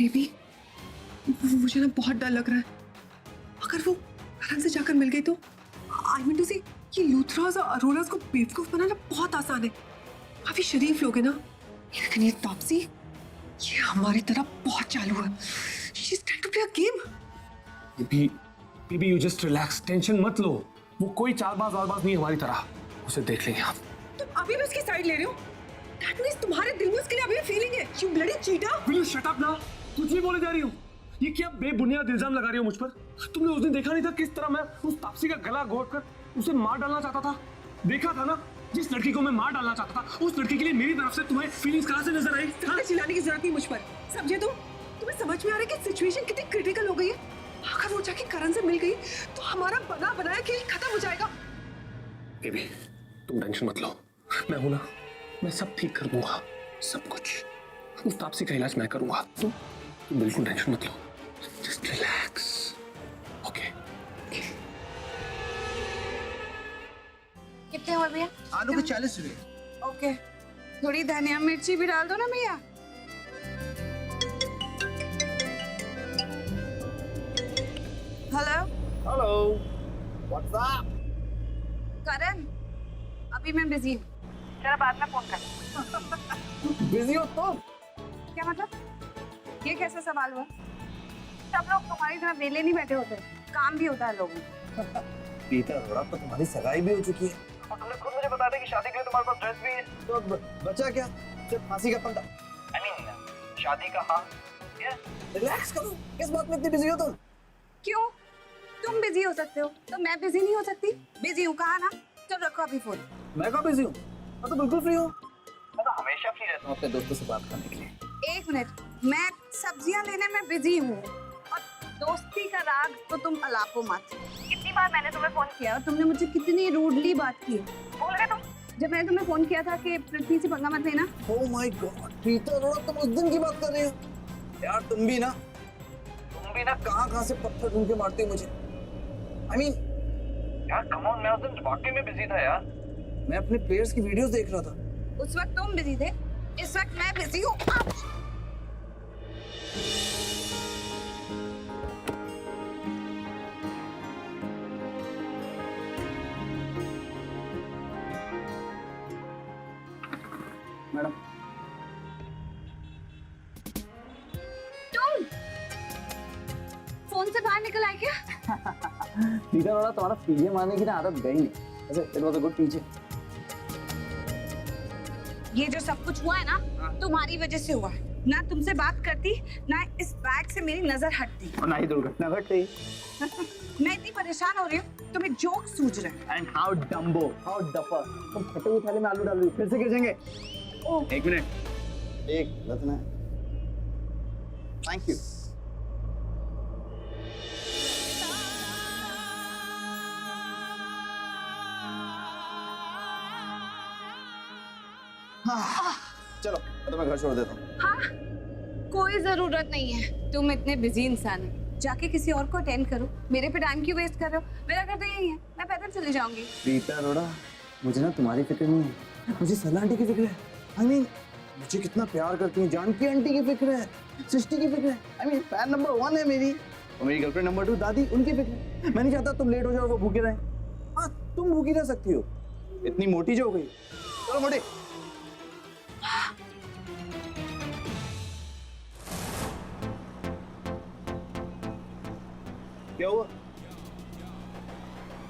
Baby, मुझे ना बहुत डर लग रहा है। अगर वो करण से जाकर मिल गई तो आई मीन टू से ये लूथरास और अरोरास को बेवकूफ बनाना बहुत आसान है। काफी शरीफ लोग हैं ना, लेकिन ये तापसी, ये हमारी तरह बहुत चालू है। She is trying to play a game. बीबी यू जस्ट रिलैक्स, टेंशन मत लो। वो कोई चालबाज वालबाज नहीं हमारी तरह, उसे देख लेंगे हम। तुम अभी भी उसकी साइड ले रहे हो? दैट मींस तुम्हारे दिल में उसके लिए अभी भी फीलिंग है। You bloody cheater. Will you shut up now? कुछ भी बोले जा रही हो? ये क्या बेबुनियाद इल्जाम लगा रही हो मुझ पर? तुमने उस दिन देखा नहीं था किस तरह मैं उस तापसी का गला घोंटकर उसे मार डालना चाहता था? देखा था ना, जिस लड़की को मैं मार डालना चाहता था उस लड़की के लिए मेरी तरफ से तुम्हें फीलिंग्स कहां से नजर आई? हाँ? चिल्लाने की जरूरत नहीं मुझ पर, समझे तुम? तुम्हें समझ में आ रहा है कि सिचुएशन कितनी क्रिटिकल हो गई है? अगर वो जाके करण से मिल गई तो हमारा बना बनाया खेल खत्म हो जाएगा। बेबी तुम टेंशन मत लो, मैं हूं ना, मैं सब ठीक कर दूंगा, सब कुछ। उस तापसी का इलाज मैं करूंगा, तुम बिल्कुल टेंशन मत लो, जस्ट रिलैक्स, ओके? कितने हुए भैया? आलू के 40 रुपए। ओके, थोड़ी धनिया मिर्ची भी डाल दो ना भैया। Hello hello, what's up? Karan, अभी मैं बिजी हूँ, जरा बाद में फोन कर। बिजी हो तुम? क्या मतलब? ये कैसा सवाल हुआ? सब लोग तुम्हारी तरह वेले नहीं बैठे होते, काम भी होता है लोगों को। पीता थोड़ा तो तुम्हारी सगाई भी हो चुकी है और तुमने खुद मुझे बता दिया कि शादी के लिए तुम्हारे पास ड्रेस भी है, तो अब बचा क्या? सिर्फ फांसी का फंदा। आई मीन शादी का हाँ। रिलैक्स करो, किस बात में इतनी बिजी हो तुम? क्यों? तुम बिजी हो सकते हो तो मैं बिजी नहीं हो सकती? बिजी हूँ कहा ना, चल रखो अभी फोन। मैं कहाँ बिजी हूँ? मैं तो बिल्कुल फ्री हूँ। मैं तो हमेशा फ्री रहता हूँ अपने दोस्तों से बात करने के लिए। एक मिनट, मैं सब्जियां लेने में बिजी हूँ और दोस्ती का राग तो तुम अलापो मत। कितनी बार मैंने तुम्हें फोन किया और तुमने मुझसे कितनी रूडली बात की, भूल गए तुम? जब मैंने तुम्हें फोन किया था कि पृथ्वी से पंगा मत लेना। Oh my God Preeta Arora, तुम उस दिन की बात कर रही हो? यार तुम भी ना कहाँ से पत्थर ढूंढ के मारती हो मुझे। आई मीन यार कम ऑन, मैं उस दिन वाकई में बिजी था यार। मैं अपने प्लेयर्स की वीडियोस देख रहा था। उस वक्त तुम बिजी थे, इस वक्त मैं बिजी हूँ। मैडम तुम फोन से बाहर निकल आए क्या? प्रीता अरोड़ा, तुम्हारा पीछे मारने की ना आदत गई नहीं। वैसे इट वाज अ गुड पीछे। ये जो सब कुछ हुआ है ना, तुम्हारी वजह से हुआ है। ना तुमसे बात करती, ना इस बैग से मेरी नजर हटती, और ना ही दुर्घटना घट गई। मैं इतनी परेशान हो रही हूँ, तुम्हें जोक सूझ रहे हैं। And how Dumbo, how duffer, तुम फटे हुए थाली में आलू डाल रही हो, फिर से गिर जाएंगे। ओह, एक मिनट, एक रत्ना, थैंक यू। चलो मैं तुम्हें घर छोड़ देता हूँ। हाँ, कोई जरूरत नहीं है, तुम इतने बिजी इंसान हो, जाके किसी और को अटेंड करो। मेरे पे टाइम क्यों वेस्ट कर रहे हो? मेरा घर तो यही है, मैं पैदल चली जाऊंगी। प्रीता अरोड़ा, मुझे ना तुम्हारी फिक्र नहीं है, मुझे सलाह आंटी की फिक्र है। आई मीन मुझे कितना प्यार करती है, जानकी आंटी की फिक्र है, सृष्टि की फिक्र है। आई मीन फैन नंबर 1 है मेरी, और मेरी गर्लफ्रेंड नंबर 2 दादी, उनकी फिक्र है। मैं नहीं चाहता तुम लेट हो जाओ, वो भूखे रहे। हाँ तुम भूखी रह सकती हो, इतनी मोटी जो हो गई। चलो मोटी। क्या हुआ?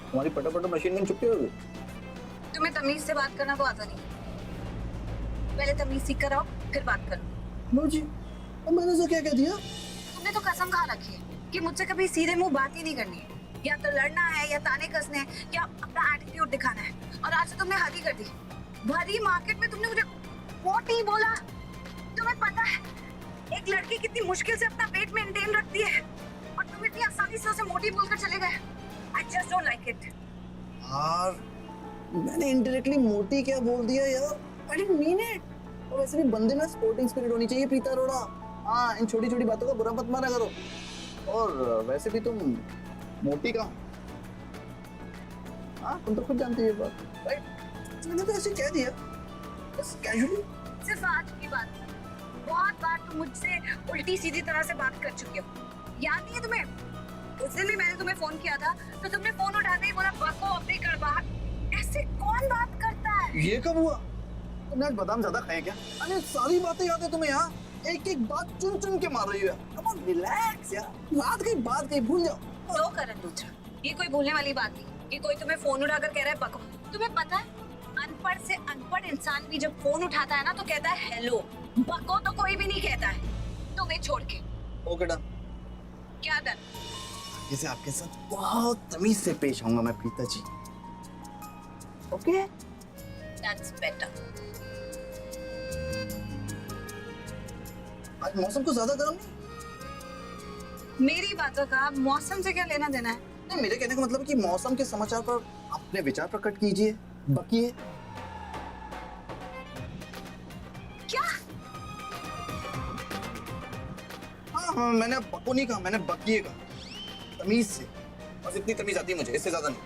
तुम्हारी पटापट मशीन गन छुट्टी हो गई? तुम्हें तमीज से बात करना तो आता नहीं, पहले तमीज सीख कर आओ, फिर बात करो। नो जी, अब मैंने तो क्या कह दिया? तुमने तो कसम खा रखी है कि मुझसे कभी सीधे मुंह बात ही नहीं करनी है, या तो लड़ना है, या ताने कसने हैं, या अपना एटीट्यूड दिखाना है। और आज तो तुमने हद ही कर दी। भरी मार्केट में तुमने मुझे मोटी बोला। तुम्हें पता है एक लड़की कितनी मुश्किल से अपना वेट मेंटेन रखती है, और तुम इतनी आसानी से उसे मोटी बोलकर चले गए। I just don't like it. यार मैंने इनडायरेक्टली मोटी क्या बोल दिया यार? I didn't mean it. और वैसे भी बंदे में स्पोर्टिंग स्पिरिट होनी चाहिए प्रीता अरोड़ा। हाँ, इन छोटी छोटी बातों का बुरा मत मारा करो। और वैसे भी तुम मोटी कहाँ? हाँ तुम तो खुद जानती है बात, राइट? मैंने तो ऐसे कह दिया बस कैजुअली। सिर्फ आज की बात, बहुत बार तुम मुझसे उल्टी सीधी तरह से बात कर चुके हो, याद नहीं है तुम्हें? उस दिन भी मैंने तुम्हें फोन किया था तो तुमने फोन उठाते ही बोला बको अपनी गड़बड़। ऐसे कौन बात करता है? ये कब हुआ? तुमने आज बादाम ज्यादा खाए क्या? अरे सारी बातें याद है तुम्हें यार, एक एक बात चुन चुन के मार रही हो। कम ऑन रिलैक्स यार, रात की बात कहीं भूल जाओ। नो करण लूथरा, ये कोई भूलने वाली बात नहीं कि कोई तुम्हें फोन उठाकर कह रहा है बको। तुम्हें पता है अनपढ़ से अनपढ़ इंसान भी जब फोन उठाता है ना तो कहता है हेलो, बको तो कोई भी नहीं कहता है। तुम्हें छोड़ के। Okay done. क्या डन? जैसे आपके साथ बहुत तमीज से पेश आऊंगा मैं Preeta ji. Okay? That's better. आज मौसम को ज्यादा गर्म नहीं। मेरी बातों का मौसम से क्या लेना देना है? नहीं, मेरे कहने का मतलब है कि मौसम के समाचार पर अपने विचार प्रकट कीजिए, बकिए। क्या? हाँ, मैंने बको नहीं कहा, मैंने बकिए कहा, तमीज से। बस इतनी तमीज आती है मुझे, इससे ज्यादा नहीं।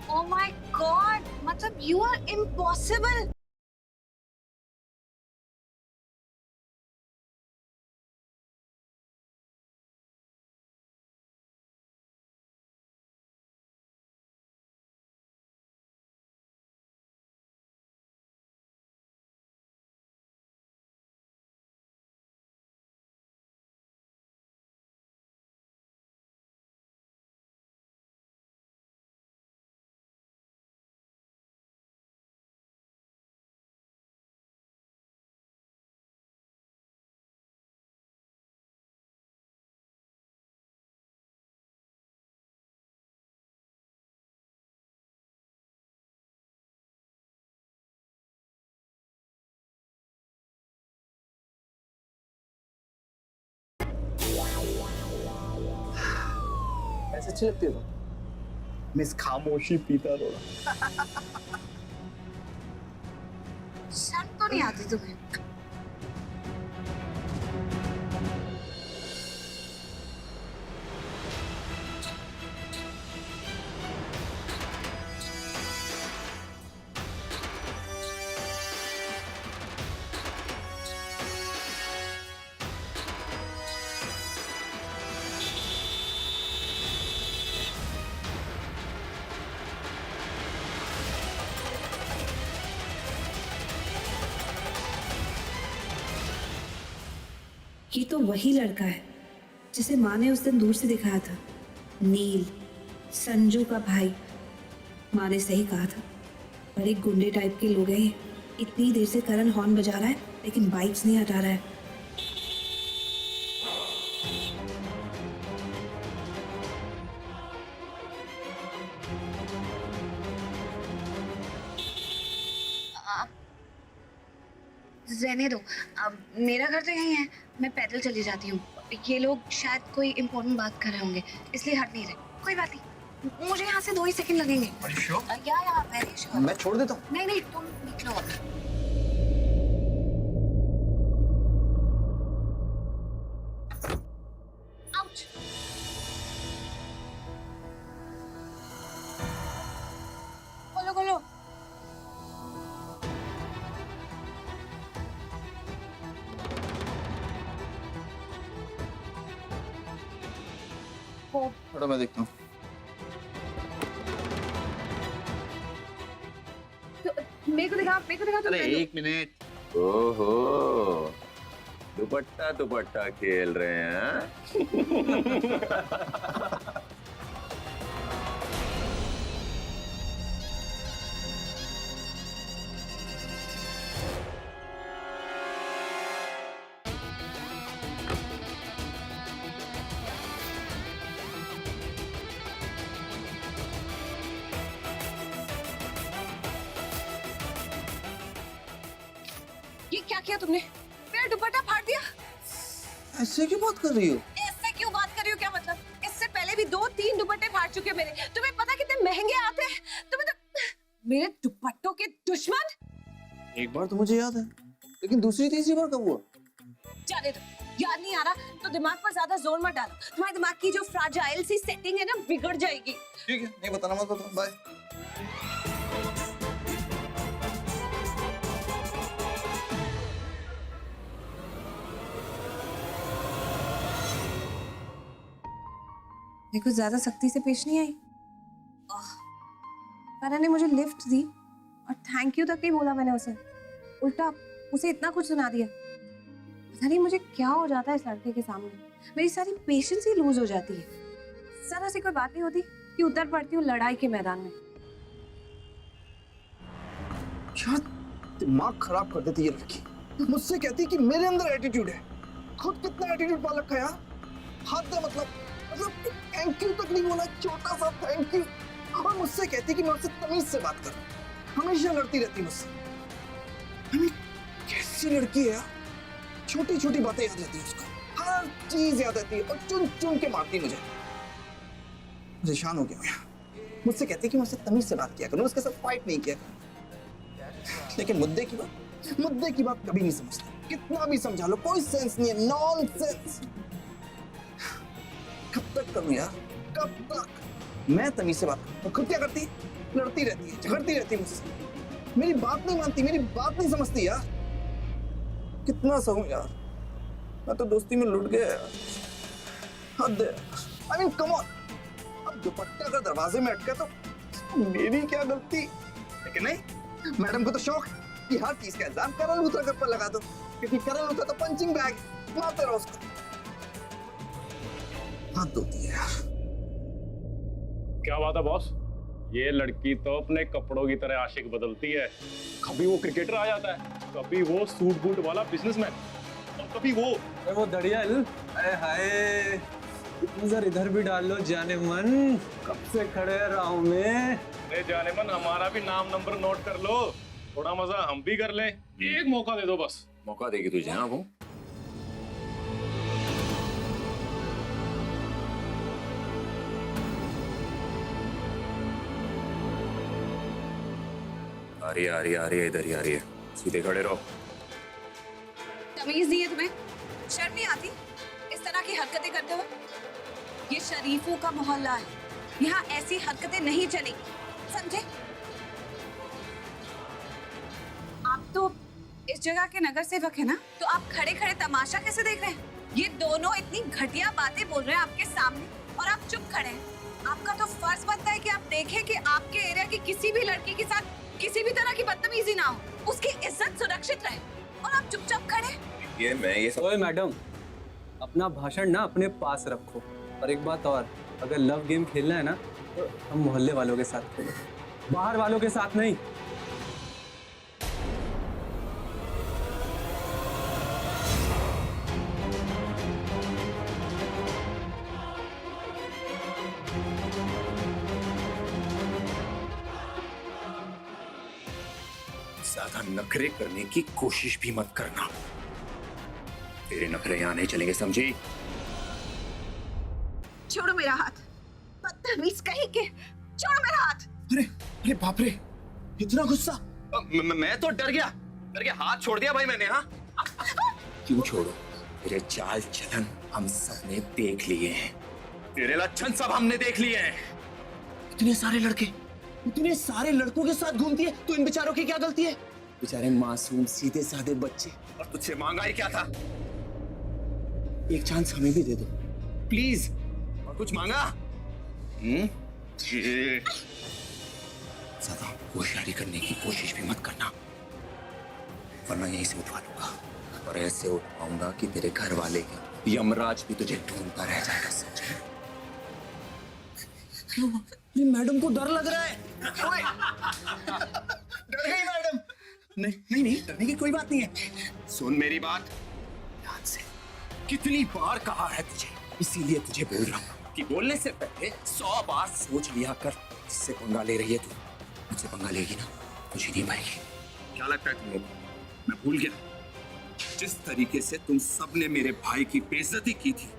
ओह माय गॉड, मतलब यू आर इम्पॉसिबल। ऐसे अच्छी लगती है तो मिस खामोशी पीता रोड़ा। शर्म तो नहीं आती तुम्हें? ये तो वही लड़का है जिसे माँ ने उस दिन दूर से दिखाया था, नील, संजू का भाई। माँ ने सही कहा था, बड़े गुंडे टाइप के लोग हैं ये। इतनी देर से करण हॉर्न बजा रहा है लेकिन बाइक्स नहीं हटा रहा है। रहने दो, अब मेरा घर तो यहीं है, मैं पैदल चली जाती हूँ। ये लोग शायद कोई इम्पोर्टेंट बात कर रहे होंगे इसलिए हट नहीं रहे। कोई बात नहीं, मुझे यहाँ से 2 ही सेकंड लगेंगे। या वेरी श्योर। मैं छोड़ देता हूँ। नहीं नहीं, तुम निकलो अब। आउच। खोलो खोलो। थोड़ा मैं देखता हूँ। मेरे को दिखा, मेरे को दिखा। अरे एक मिनट। ओहो, दुपट्टा दुपट्टा खेल रहे हैं। ये क्या किया तुमने? मेरा दुपट्टा फाड़ दिया। ऐसे क्यों बात कर रही हो? ऐसे क्यों बात कर रही हो? क्या मतलब? इससे पहले भी 2-3 दुपट्टे फाड़ चुके मेरे। तुम्हें पता कितने महंगे आते हैं? तुम्हें तो मेरे दुपट्टों के दुश्मन। एक बार तो मुझे याद है, लेकिन दूसरी तीसरी बार कब हुआ? जाने दो, याद नहीं आ रहा तो दिमाग पर ज्यादा जोर मत डालो। तुम्हारे दिमाग की जो फ्राजाइल सी सेटिंग है ना, बिगड़ जाएगी। ठीक है, नहीं बताना मत बताओ। बाय। मैं कुछ ज्यादा सख्ती से पेश नहीं आई। करण ने मुझे लिफ्ट दी और थैंक यू तक नहीं बोला मैंने उसे, उल्टा उसे इतना कुछ सुना दिया। पता नहीं मुझे क्या हो जाता है इस लड़के के सामने, मेरी सारी पेशेंस ही लूज हो जाती है। जरा सी कोई बात नहीं होती कि उतर पड़ती हूँ लड़ाई के मैदान में। क्या दिमाग खराब कर देती ये लड़की। मुझसे कहती कि मेरे अंदर एटीट्यूड है, खुद कितना एटीट्यूड पाल रखा है यार। हद है मतलब थैंक यू तक नहीं बोला, छोटा सा थैंक यू। और मुझसे कहती कि मैं उससे तमीज से बात करूं, हमेशा लड़ती रहती मुझसे। I mean, कैसी लड़की है यार, छोटी छोटी बातें याद रहती है उसको, हर चीज याद रहती है और चुन चुन के मारती मुझे। परेशान हो गया मैं। मुझसे कहती कि मैं उससे तमीज से बात किया करूं, उसके साथ फाइट नहीं किया करूं। लेकिन मुद्दे की बात कभी नहीं समझती, कितना भी समझा लो कोई सेंस नहीं है, नॉनसेंस। कब तक करूं यार, कब तक? मैं तमीज से बात करूं, खुद क्या करती? लड़ती रहती है, झगड़ती रहती है मुझसे, मेरी बात नहीं मानती, मेरी बात नहीं समझती यार। कितना सहूं यार, मैं तो दोस्ती में लुट गया यार। हद है। I mean, come on, अब दुपट्टा अगर दरवाजे में अटका तो मेरी क्या गलती? लेकिन नहीं, मैडम को तो शौक कि हर चीज का इल्जाम करण लूथरा के ऊपर लगा दो, क्योंकि करण लूथरा तो पंचिंग बैग, मारते रहो उसको। हद होती है यार। क्या बात है बॉस, ये लड़की तो अपने कपड़ों की तरह आशिक बदलती है। कभी वो क्रिकेटर आ जाता है, कभी वो सूट बूट वाला बिजनेसमैन, और कभी वो दड़ियल। अरे हाय, नजर इधर भी डाल लो जाने मन, कब से खड़े रहा हूं मैं। अरे जाने मन, हमारा भी नाम नंबर नोट कर लो, थोड़ा मजा हम भी कर ले। एक मौका दे दो बस। मौका देगी तुझे? हाँ वो आ रही है इधर ही आ रही है, सीधे खड़े रहो। तमीज नहीं है तुम्हें? शर्म नहीं आती इस तरह की हरकतें करते हुए? ये शरीफों का मोहल्ला है, यहाँ ऐसी हरकतें नहीं चलेगी, समझे? आप तो इस जगह के नगर सेवक है ना, तो आप खड़े खड़े तमाशा कैसे देख रहे हैं? ये दोनों इतनी घटिया बातें बोल रहे हैं आपके सामने और आप चुप खड़े हैं। आपका तो फर्ज बनता है कि आप देखें कि आपके एरिया की किसी भी लड़की के साथ किसी भी तरह की बदतमीजी ना हो, उसकी इज्जत सुरक्षित रहे, और आप चुपचाप खड़े। ये सब। ओए मैडम, अपना भाषण ना अपने पास रखो। और एक बात और, अगर लव गेम खेलना है ना तो हम मोहल्ले वालों के साथ खेलो, बाहर वालों के साथ नहीं। ज्यादा नखरे करने की कोशिश भी मत करना, तेरे नखरे यहाँ नहीं चलेंगे, समझी? छोड़ो मेरा हाथ, बदतमीज कहीं के, छोड़ो मेरा हाथ। अरे अरे बाप रे, इतना गुस्सा? मैं तो डर गया, हाथ छोड़ दिया भाई मैंने। हाँ क्यों छोड़ो, तेरे चाल चलन हम सब ने देख लिए हैं, तेरे लक्षण सब हमने देख लिए हैं। इतने सारे लड़के, इतने सारे लड़कों के साथ घूमती है, तो इन बेचारों की क्या गलती है? बेचारे मासूम सीधे साधे बच्चे। और तुझसे मांगा ही क्या था? एक चांस हमें भी दे दो प्लीज। और कुछ मांगा? ज्यादा होशियारी करने की कोशिश भी मत करना, वरना यहीं से उठवा लूंगा, और ऐसे उठवाऊंगा कि तेरे घर वाले यमराज भी तुझे ढूंढता रह जाएगा, समझे? ये मैडम को डर लग रहा है। डर गई मैडम? नहीं, डरने की कोई बात नहीं है। सुन मेरी बात ध्यान से, कितनी बार कहा है तुझे, इसीलिए तुझे बोल रहा हूँ कि बोलने से पहले 100 बार सोच लिया कर। इससे पंगा ले रही है तू, मुझसे पंगा लेगी ना, मुझे नहीं पाएगी। क्या लगता है तुम लोग मैं भूल गया जिस तरीके से तुम सबने मेरे भाई की बेइज्जती की थी?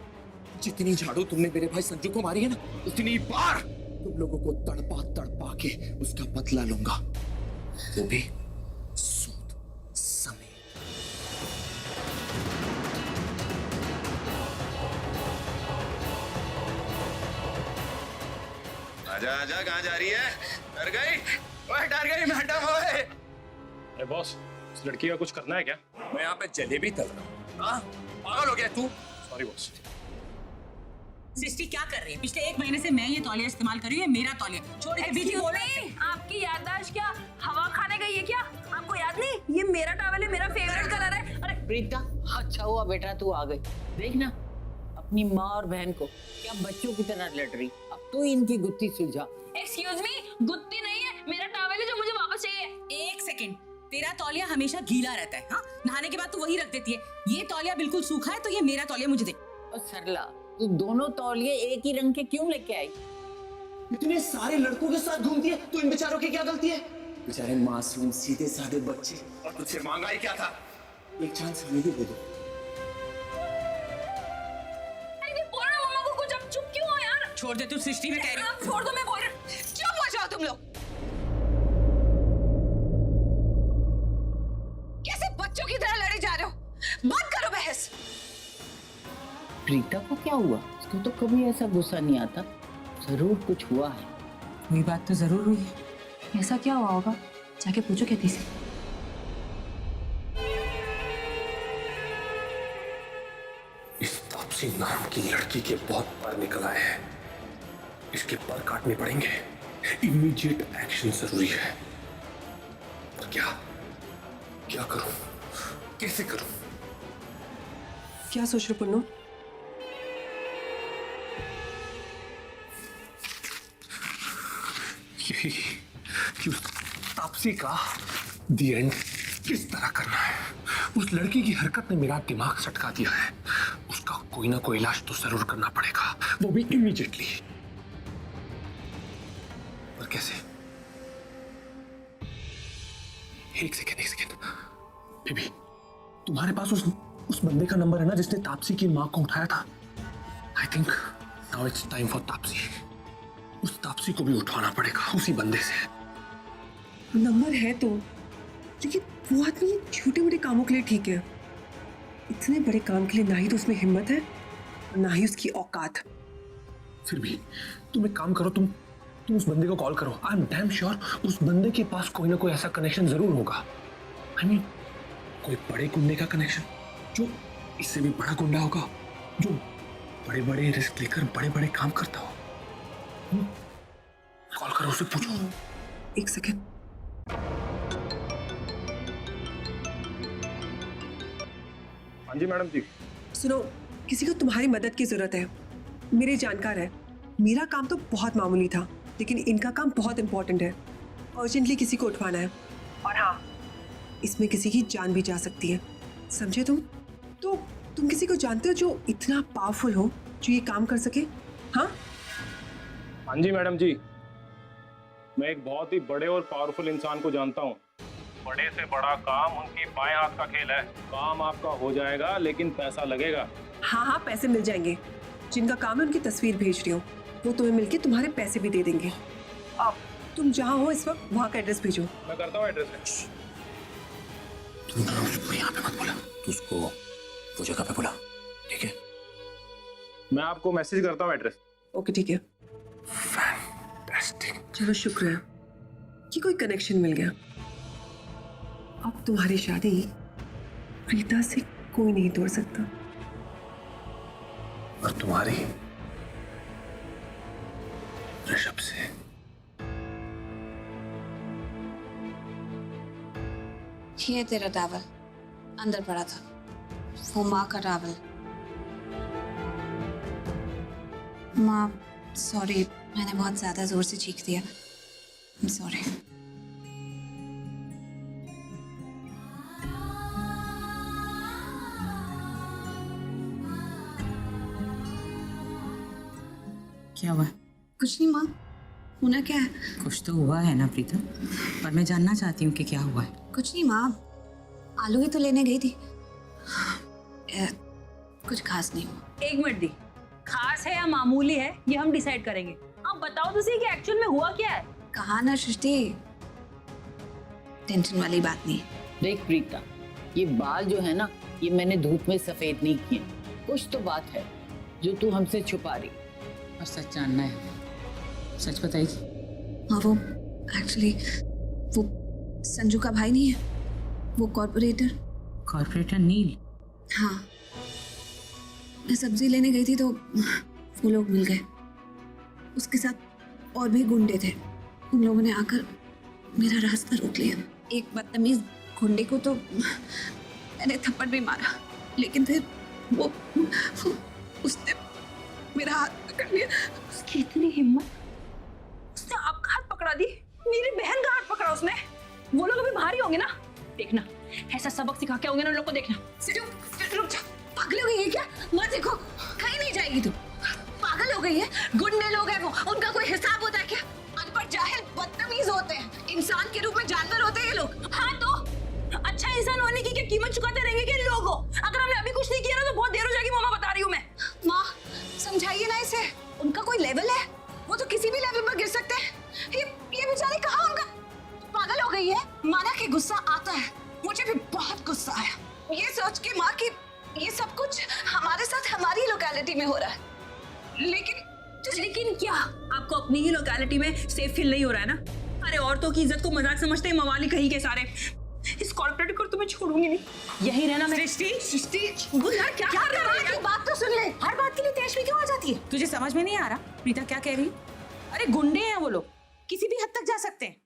जितनी झाड़ू तुमने मेरे भाई संजू को मारी है ना, उतनी बार तुम लोगों को तड़पा तड़पा के उसका बदला लूंगा, वो भी सूद समेत। आजा आजा, कहाँ जा रही है? डर गई? ओए डर गई मैडम? ओए अरे बॉस, इस लड़की का कुछ करना है क्या? मैं यहाँ पे जलेबी तल रहा हूँ। हाँ पागल हो गया तू? Sorry boss. सृष्टि क्या कर रही है? पिछले 1 महीने से मैं ये तौलिया इस्तेमाल कर रही हूँ, मेरा तौलिया। छोड़ के बीच में बोल रही है। आपकी याददाश्त क्या हवा खाने गई है क्या? आपको याद नहीं ये मेरा टॉवेल है, मेरा फेवरेट कलर है। अरे प्रीता, अच्छा हुआ बेटा तू आ गई। देख ना अपनी माँ और बहन को क्या बच्चों की तरह लड़ रही। अब तू इनकी गुत्थी सुलझा। एक्सक्यूज मी, गुत्ती नहीं है, मेरा टॉवेल है जो मुझे वापस चाहिए। 1 सेकंड, तेरा तौलिया हमेशा गीला रहता है। हाँ, नहाने के बाद तू वही रख देती है। ये तौलिया बिल्कुल सूखा है, तो ये मेरा तौलिया मुझे दे। और सरला, तू दोनों तौलिए एक ही रंग के क्यों लेके आई? इतने सारे लड़कों के साथ घूमती है, तो इन बेचारों की क्या गलती है? बेचारे मासूम सीधे साधे बच्चे, और तुझसे मांगा ही क्या था? एक चांस हमें भी दे दो। बोलो ना मम्मा को कुछ, अब चुप क्यों हो यार? छोड़ दे तू सृष्टि, में कह रही हूँ। छोड़ दो, मैं बोल रही हूँ। चुप हो जाओ तुम लोग। कैसे बच्चों की तरह लड़े जा रहे हो? बंद करो बहस। प्रीता को क्या हुआ? उसको तो कभी ऐसा गुस्सा नहीं आता। जरूर कुछ हुआ है। कोई बात तो जरूर हुई है। ऐसा क्या हुआ होगा? जाके पूछो कहती से। इस तापसी नाम की लड़की के बहुत पर निकल आए हैं। इसके पर काटने पड़ेंगे। इमीडिएट एक्शन जरूरी है। पर क्या करूं? कैसे करूं? क्या सोच रहे हो पुन्नू? यही कि उस तापसी का दी एंड किस तरह करना है। उस लड़की की हरकत ने मेरा दिमाग सटका दिया है। उसका कोई ना कोई इलाज तो जरूर करना पड़ेगा, वो भी इमीडिएटली। पर कैसे? एक सेकेंड। बेबी, तुम्हारे पास उस बंदे का नंबर है ना जिसने तापसी की मां को उठाया था? I think now it's time for Taapsee. उस तापसी को भी उठाना पड़ेगा उसी बंदे से। नंबर है तो, लेकिन वो आदमी छोटे मोटे कामों के लिए ठीक है, इतने बड़े काम के लिए ना ही तो उसमें हिम्मत है और ना ही उसकी औकात। फिर भी तुम एक काम करो, तुम उस बंदे को कॉल करो। आई एम डैम श्योर उस बंदे के पास कोई ना कोई ऐसा कनेक्शन जरूर होगा। आई मीन कोई बड़े गुंडे का कनेक्शन, जो इससे भी बड़ा गुंडा होगा, जो बड़े बड़े रिस्क लेकर बड़े बड़े काम करता हो। कॉल करो, उसे पूछो। एक सेकेंड। हाँ जी मैडम जी। सुनो, किसी को तुम्हारी मदद की जरूरत है। मेरे जानकार है। मेरा काम तो बहुत मामूली था, लेकिन इनका काम बहुत इंपॉर्टेंट है। अर्जेंटली किसी को उठवाना है, और हाँ, इसमें किसी की जान भी जा सकती है, समझे तुम? तो तुम किसी को जानते हो जो इतना पावरफुल हो, जो ये काम कर सके? हाँ हाँ जी मैडम जी, मैं एक बहुत ही बड़े और पावरफुल इंसान को जानता हूँ। बड़े से बड़ा काम उनकी बाएं हाथ का खेल है। काम आपका हो जाएगा, लेकिन पैसा लगेगा। हाँ, पैसे मिल जाएंगे। जिनका काम है उनकी तस्वीर भेज रही हूँ, वो तुम्हें मिलके तुम्हारे पैसे भी दे देंगे। अब तुम जहाँ हो इस वक्त वहाँ का एड्रेस भेजो। मैं करता हूँ एड्रेस। तुम उसको यहाँ पे मत बुला, तू उसको वो जगह पे बुला, ठीक है? मैं आपको मैसेज करता हूँ एड्रेस। ओके ठीक है। फैंटास्टिक। चलो शुक्र है कि कोई कनेक्शन मिल गया। अब तुम्हारी शादी प्रीता से कोई नहीं तोड़ सकता। और तुम्हारी ऋषभ से। ये तेरा टॉवल अंदर पड़ा था, वो माँ का टॉवल। माँ सॉरी, मैंने बहुत ज्यादा जोर से चीख दिया। सॉरी। क्या हुआ? कुछ नहीं माँ, होना क्या है? कुछ तो हुआ है ना प्रीता, पर मैं जानना चाहती हूँ कि क्या हुआ है। कुछ नहीं माँ, आलू ही तो लेने गई थी। कुछ खास नहीं हुआ। 1 मिनट दी, खास है या मामूली है ये हम डिसाइड करेंगे। आप बताओ तो सही कि एक्चुअल में हुआ क्या है। कहा ना सृष्टि, टेंशन वाली बात नहीं। देख प्रीता, ये बाल जो है ना, ये मैंने धूप में सफेद नहीं किए। कुछ तो बात है जो तू हमसे छुपा रही। और सच जानना है, सच बताइए। हाँ, वो एक्चुअली वो संजू का भाई नहीं है, वो कॉर्पोरेटर नील। हाँ, मैं सब्जी लेने गई थी तो वो लोग मिल गए। उसके साथ और भी गुंडे थे। उन लोगों ने आकर मेरा रास्ता रोक लिया। एक बदतमीज गुंडे को तो मैंने थप्पड़ भी मारा, लेकिन फिर वो उसने मेरा हाथ पकड़ लिया। उसकी इतनी हिम्मत, उसने आपका हाथ पकड़ा दी, मेरी बहन का हाथ पकड़ा उसने। वो लोग अभी भारी होंगे ना, देखना ऐसा सबक सिखा के होंगे ना उन लोग को, देखना। रुक जा, पागल हो गई है क्या? मत देखो, कहीं नहीं जाएगी तू। पागल हो गई है? गुंडे लोग हैं वो, उनका कोई हिसाब होता है क्या? अनपढ़ जाहिल बदतमीज होते हैं, इंसान के रूप में जानवर होते हैं ये लोग। हाँ तो अच्छा इंसान होने की क्या कीमत चुकाते रहेंगे कि लोग हो? अगर हमने अभी कुछ नहीं किया ना तो बहुत देर हो जाएगी मामा, बता रही हूँ मैं। माँ समझाइए ना इसे, उनका कोई लेवल है? वो तो किसी भी लेवल पर गिर सकते हैं। ये बेचारे कहाँ, उनका पागल हो गई है। माना कि गुस्सा आता है, मुझे भी बहुत गुस्सा आया ये सोच के माँ कि ये सब कुछ हमारे साथ हमारी लोकेलिटी में हो रहा है। लेकिन क्या आपको अपनी ही लोकेलिटी में सेफ फील नहीं हो रहा है ना? अरे औरतों की इज्जत को मजाक समझते हैं मवाली कहीं के सारे। इस कॉर्पोरेट को तुम्हें छोड़ूंगी नहीं, यही रहना। मैं सृष्टि वो यार क्या कर रहा है? बात तो सुन ले, हर बात के लिए तेज में क्यों आ जाती है? तुझे समझ में नहीं आ रहा प्रीता क्या कह रही? अरे गुंडे हैं वो लोग, किसी भी हद तक जा सकते हैं।